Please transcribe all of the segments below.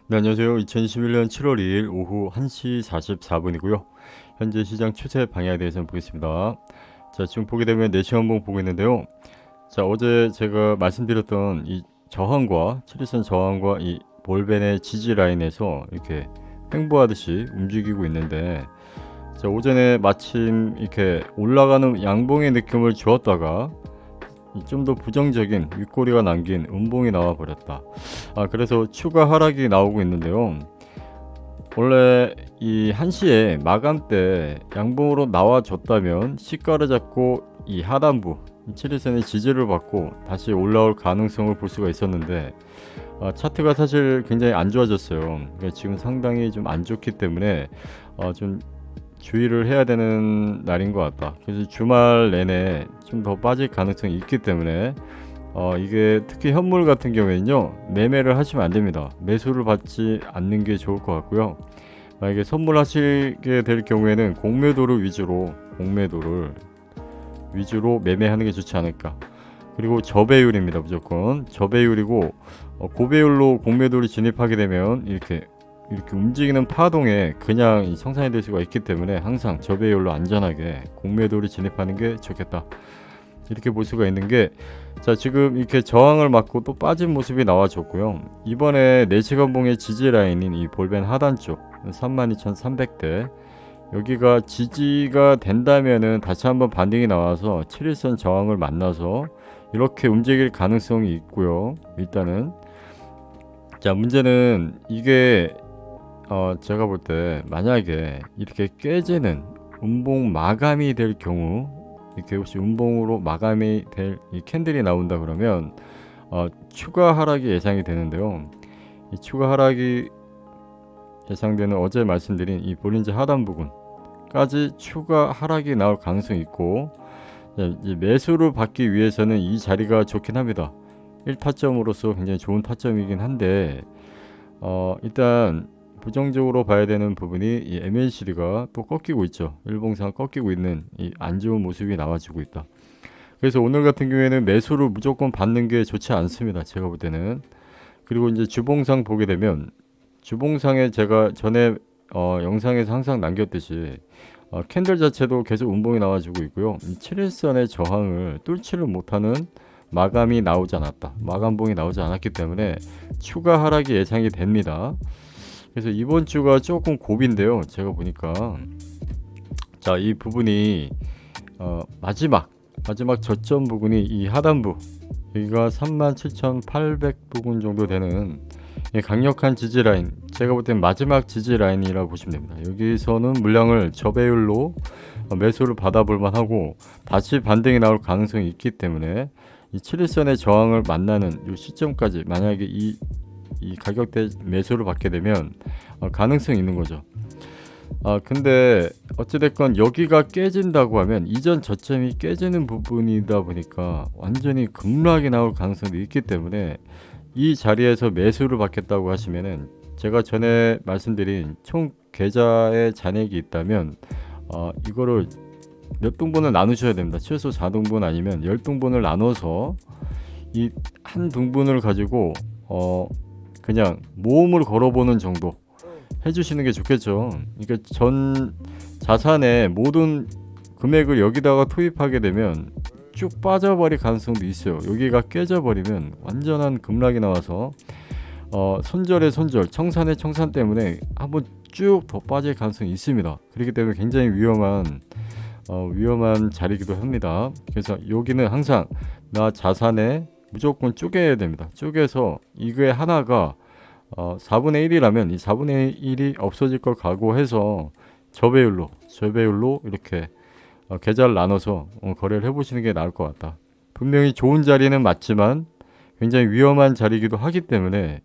네, 안녕하세요. 2021년 7월 2일 오후 1시 44분이고요. 현재 시장 추세 방향에 대해서 보겠습니다. 자, 지금 보게 되면 4시간 봉 보고 있는데요. 자, 어제 제가 말씀드렸던 이 저항과 7일선 저항과 이 볼벤의 지지 라인에서 이렇게 횡보하듯이 움직이고 있는데, 자, 오전에 마침 이렇게 올라가는 양봉의 느낌을 주었다가 좀 더 부정적인 윗꼬리가 남긴 음봉이 나와 버렸다. 그래서 추가 하락이 나오고 있는데요. 원래 이 1시에 마감 때 양봉으로 나와줬다면 시가를 잡고 이 하단부 7일선의 지지를 받고 다시 올라올 가능성을 볼 수가 있었는데, 차트가 사실 굉장히 안 좋아졌어요. 그러니까 지금 상당히 좀 안 좋기 때문에 좀 주의를 해야 되는 날인 것 같다. 그래서 주말 내내 좀 더 빠질 가능성이 있기 때문에 이게 특히 현물 같은 경우에는요, 매매를 하시면 안 됩니다. 매수를 받지 않는 게 좋을 것 같고요. 만약에 선물하시게 될 경우에는 공매도를 위주로 매매하는 게 좋지 않을까. 그리고 저배율입니다. 무조건 저배율이고, 고배율로 공매도를 진입하게 되면 이렇게 움직이는 파동에 그냥 청산이 될 수가 있기 때문에 항상 저배율로 안전하게 공매도를 진입하는 게 좋겠다. 이렇게 볼 수가 있는 게, 자, 지금 이렇게 저항을 맞고 또 빠진 모습이 나와줬고요. 이번에 4시간 봉의 지지 라인인 이 볼벤 하단 쪽 32,300대, 여기가 지지가 된다면은 다시 한번 반등이 나와서 7일선 저항을 만나서 이렇게 움직일 가능성이 있고요. 일단은, 자, 문제는 이게 제가 볼 때 만약에 이렇게 깨지는 음봉 마감이 될 경우, 이렇게 혹시 음봉으로 마감이 될 이 캔들이 나온다 그러면 추가 하락이 예상이 되는데요. 이 추가 하락이 예상되는 어제 말씀드린 이 볼린저 하단 부분까지 추가 하락이 나올 가능성이 있고, 이 매수를 받기 위해서는 이 자리가 좋긴 합니다. 1타점으로서 굉장히 좋은 타점이긴 한데, 일단 부정적으로 봐야 되는 부분이 이 MACD가 또 꺾이고 있죠. 일봉상 꺾이고 있는 이 안 좋은 모습이 나와주고 있다. 그래서 오늘 같은 경우에는 매수를 무조건 받는 게 좋지 않습니다. 제가 볼 때는. 그리고 이제 주봉상 보게 되면, 주봉상에 제가 전에 영상에서 항상 남겼듯이 캔들 자체도 계속 음봉이 나와주고 있고요. 이 7일선의 저항을 뚫지를 못하는 마감이 나오지 않았다. 마감봉이 나오지 않았기 때문에 추가 하락이 예상이 됩니다. 그래서 이번 주가 조금 고비인데요. 제가 보니까, 자, 이 부분이 마지막 저점 부분이 이 하단부, 여기가 37,800 부분 정도 되는 강력한 지지 라인, 제가 볼 땐 마지막 지지 라인이라고 보시면 됩니다. 여기서는 물량을 저배율로 매수를 받아볼 만하고 다시 반등이 나올 가능성이 있기 때문에 이 7일선의 저항을 만나는 이 시점까지 만약에 이 가격대 매수를 받게 되면 가능성이 있는 거죠. 근데 어찌됐건 여기가 깨진다고 하면 이전 저점이 깨지는 부분이다 보니까 완전히 급락이 나올 가능성도 있기 때문에 이 자리에서 매수를 받겠다고 하시면은, 제가 전에 말씀드린 총 계좌에 잔액이 있다면 이거를 몇 등분을 나누셔야 됩니다. 최소 4등분 아니면 10등분을 나눠서 이 한 등분을 가지고 그냥 모음을 걸어보는 정도 해주시는 게 좋겠죠. 그러니까 전 자산의 모든 금액을 여기다가 투입하게 되면 쭉 빠져버릴 가능성도 있어요. 여기가 깨져버리면 완전한 급락이 나와서 손절의 손절, 청산의 청산 때문에 한번 쭉 더 빠질 가능성이 있습니다. 그렇기 때문에 굉장히 위험한 자리이기도 합니다. 그래서 여기는 항상 나 자산에 무조건 쪼개야 됩니다. 쪼개서 이게 하나가 4분의 1이라면 이 4분의 1이 없어질 걸 각오해서 저배율로 이렇게 계좌를 나눠서 거래를 해보시는 게 나을 것 같다. 분명히 좋은 자리는 맞지만 굉장히 위험한 자리이기도 하기 때문에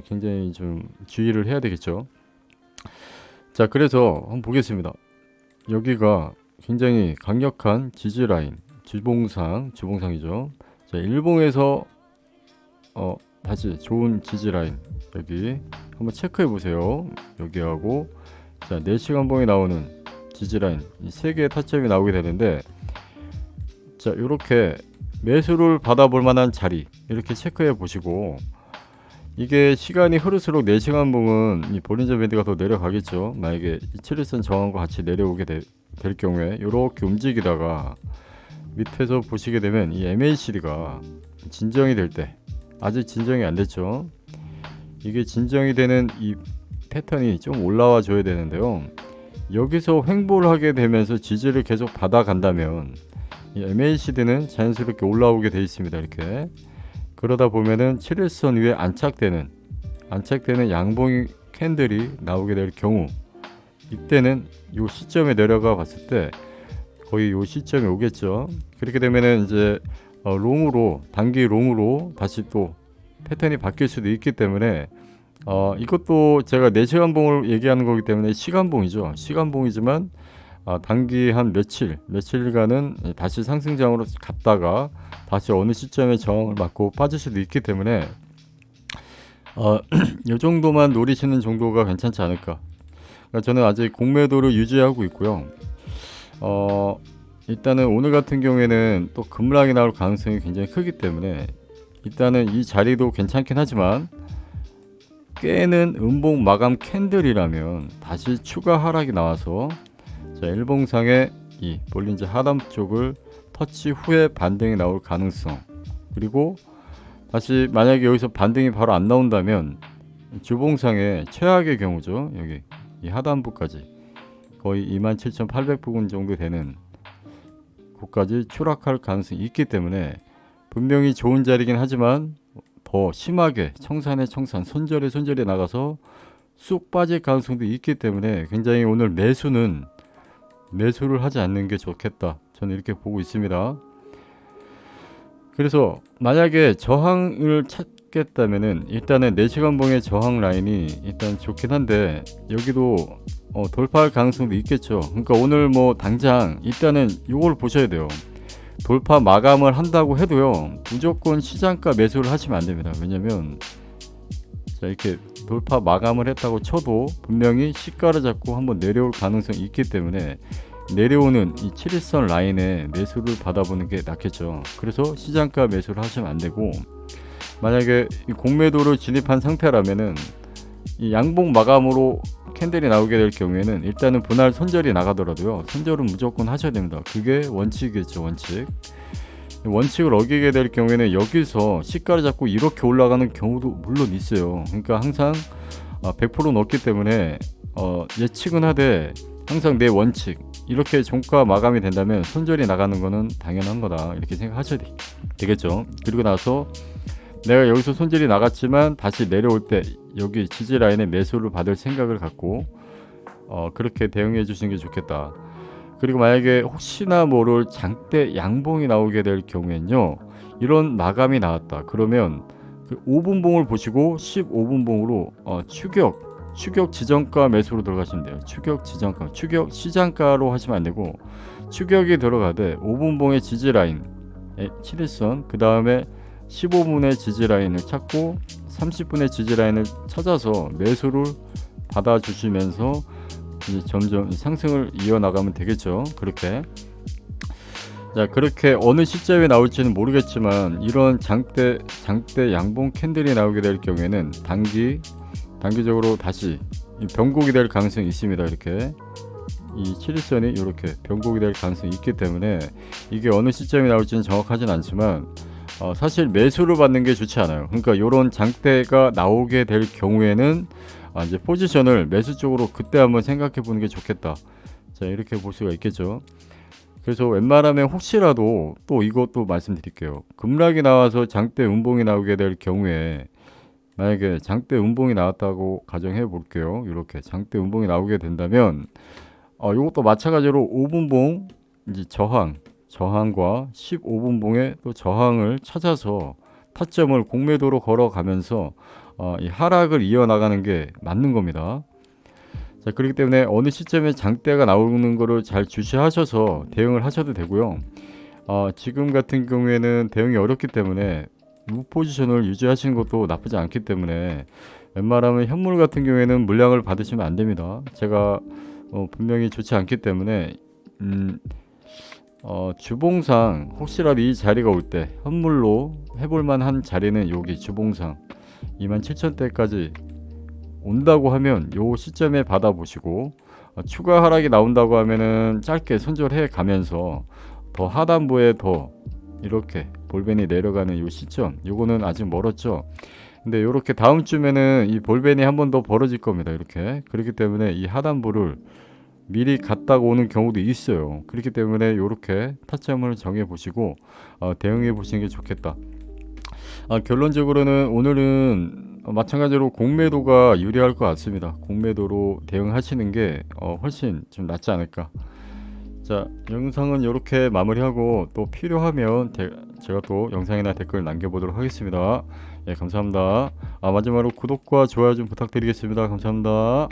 굉장히 좀 주의를 해야 되겠죠. 자, 그래서 한번 보겠습니다. 여기가 굉장히 강력한 지지 라인, 주봉상이죠. 자, 일봉에서 다시 좋은 지지 라인, 여기 한번 체크해 보세요. 여기하고, 자, 4시간 봉에 나오는 지지 라인, 이 세 개의 타점이 나오게 되는데, 자, 이렇게 매수를 받아볼 만한 자리 이렇게 체크해 보시고, 이게 시간이 흐를수록 4시간 봉은 이 볼린저 밴드가 더 내려가겠죠. 만약에 이 7일선 저항과 같이 내려오게 될 경우에 이렇게 움직이다가 밑에서 보시게 되면 이 MACD가 진정이 될 때, 아직 진정이 안 됐죠. 이게 진정이 되는 이 패턴이 좀 올라와 줘야 되는데요. 여기서 횡보를 하게 되면서 지지를 계속 받아간다면 이 MACD는 자연스럽게 올라오게 되어 있습니다. 이렇게 그러다 보면은 7일선 위에 안착되는 양봉 캔들이 나오게 될 경우, 이때는 이 시점에 내려가 봤을 때 거의 이 시점에 오겠죠. 그렇게 되면은 이제 롱으로, 단기 롱으로 다시 또 패턴이 바뀔 수도 있기 때문에 이것도 제가 4시간 봉을 얘기하는 거기 때문에 시간봉이죠. 시간봉이지만 단기 한 며칠간은 다시 상승장으로 갔다가 다시 어느 시점에 저항을 맞고 빠질 수도 있기 때문에 이 정도만 노리시는 정도가 괜찮지 않을까. 그러니까 저는 아직 공매도를 유지하고 있고요. 일단은 오늘 같은 경우에는 또 급락이 나올 가능성이 굉장히 크기 때문에 일단은 이 자리도 괜찮긴 하지만 깨는 음봉 마감 캔들이라면 다시 추가 하락이 나와서 자, 일봉상의 이 볼린저 하단 쪽을 터치 후에 반등이 나올 가능성, 그리고 다시 만약에 여기서 반등이 바로 안 나온다면 주봉상의 최악의 경우죠. 여기 이 하단부까지 거의 27,800부근 정도 되는 곳까지 추락할 가능성이 있기 때문에 분명히 좋은 자리긴 하지만 더 심하게 청산에 손절에 나가서 쑥 빠질 가능성도 있기 때문에 굉장히 오늘 매수를 하지 않는 게 좋겠다, 저는 이렇게 보고 있습니다. 그래서 만약에 저항을 찾겠다면은 일단은 4시간 봉의 저항 라인이 일단 좋긴 한데 여기도 돌파할 가능성도 있겠죠. 그러니까 오늘 뭐 당장 일단은 이걸 보셔야 돼요. 돌파 마감을 한다고 해도요, 무조건 시장가 매수를 하시면 안 됩니다. 왜냐면 자, 이렇게 돌파 마감을 했다고 쳐도 분명히 시가를 잡고 한번 내려올 가능성이 있기 때문에 내려오는 이 7일선 라인에 매수를 받아보는 게 낫겠죠. 그래서 시장가 매수를 하시면 안 되고, 만약에 이 공매도를 진입한 상태라면은 이 양봉 마감으로 캔들이 나오게 될 경우에는 일단은 분할 손절이 나가더라도요, 손절은 무조건 하셔야 됩니다. 그게 원칙이겠죠. 원칙을 어기게 될 경우에는 여기서 시가를 잡고 이렇게 올라가는 경우도 물론 있어요. 그러니까 항상 100% 넣기 때문에 예측은 하되 항상 내 원칙, 이렇게 종가 마감이 된다면 손절이 나가는 거는 당연한 거다, 이렇게 생각하셔야 되겠죠. 그리고 나서 내가 여기서 손절이 나갔지만 다시 내려올 때 여기 지지 라인에 매수를 받을 생각을 갖고 그렇게 대응해 주시는 게 좋겠다. 그리고 만약에 혹시나 모를 장대 양봉이 나오게 될 경우엔요, 이런 마감이 나왔다 그러면 그 5분봉을 보시고 15분봉으로 추격 지정가 매수로 들어가시면 돼요. 추격 시장가로 하시면 안 되고, 추격이 들어가되 5분봉의 지지 라인 7일선, 그 다음에 15분의 지지 라인을 찾고 30분의 지지 라인을 찾아서 매수를 받아주시면서 이제 점점 상승을 이어나가면 되겠죠. 그렇게 어느 시점에 나올지는 모르겠지만 이런 장대 양봉 캔들이 나오게 될 경우에는 단기적으로 다시 변곡이 될 가능성이 있습니다. 이렇게 이 7일선이 이렇게 변곡이 될 가능성이 있기 때문에 이게 어느 시점에 나올지는 정확하진 않지만 사실 매수를 받는 게 좋지 않아요. 그러니까 이런 장대가 나오게 될 경우에는 이제 포지션을 매수 쪽으로 그때 한번 생각해 보는 게 좋겠다. 자, 이렇게 볼 수가 있겠죠. 그래서 웬만하면 혹시라도 또 이것도 말씀드릴게요. 급락이 나와서 장대 음봉이 나오게 될 경우에, 만약에 장대 음봉이 나왔다고 가정해 볼게요. 이렇게 장대 음봉이 나오게 된다면 이것도 마찬가지로 5분봉 이제 저항과 15분봉의 또 저항을 찾아서 타점을 공매도로 걸어가면서 이 하락을 이어나가는 게 맞는 겁니다. 자, 그렇기 때문에 어느 시점에 장대가 나오는 거를 잘 주시하셔서 대응을 하셔도 되고요. 지금 같은 경우에는 대응이 어렵기 때문에 무 포지션을 유지하시는 것도 나쁘지 않기 때문에 웬만하면 현물 같은 경우에는 물량을 받으시면 안 됩니다. 제가 분명히 좋지 않기 때문에 주봉상 혹시라도 이 자리가 올 때 현물로 해볼 만한 자리는 여기 주봉상 27,000대까지 온다고 하면 요 시점에 받아보시고, 추가 하락이 나온다고 하면은 짧게 손절해 가면서 더 하단부에 더 이렇게 볼벤이 내려가는 요 시점, 요거는 아직 멀었죠. 근데 요렇게 다음 주면은 이 볼벤이 한 번 더 벌어질 겁니다. 이렇게. 그렇기 때문에 이 하단부를 미리 갔다가 오는 경우도 있어요. 그렇기 때문에 요렇게 타점을 정해 보시고 대응해 보시는 게 좋겠다. 결론적으로는 오늘은 마찬가지로 공매도가 유리할 것 같습니다. 공매도로 대응하시는 게 훨씬 좀 낫지 않을까. 자, 영상은 이렇게 마무리하고 또 필요하면 제가 또 영상이나 댓글 남겨보도록 하겠습니다. 예, 감사합니다. 마지막으로 구독과 좋아요 좀 부탁드리겠습니다. 감사합니다.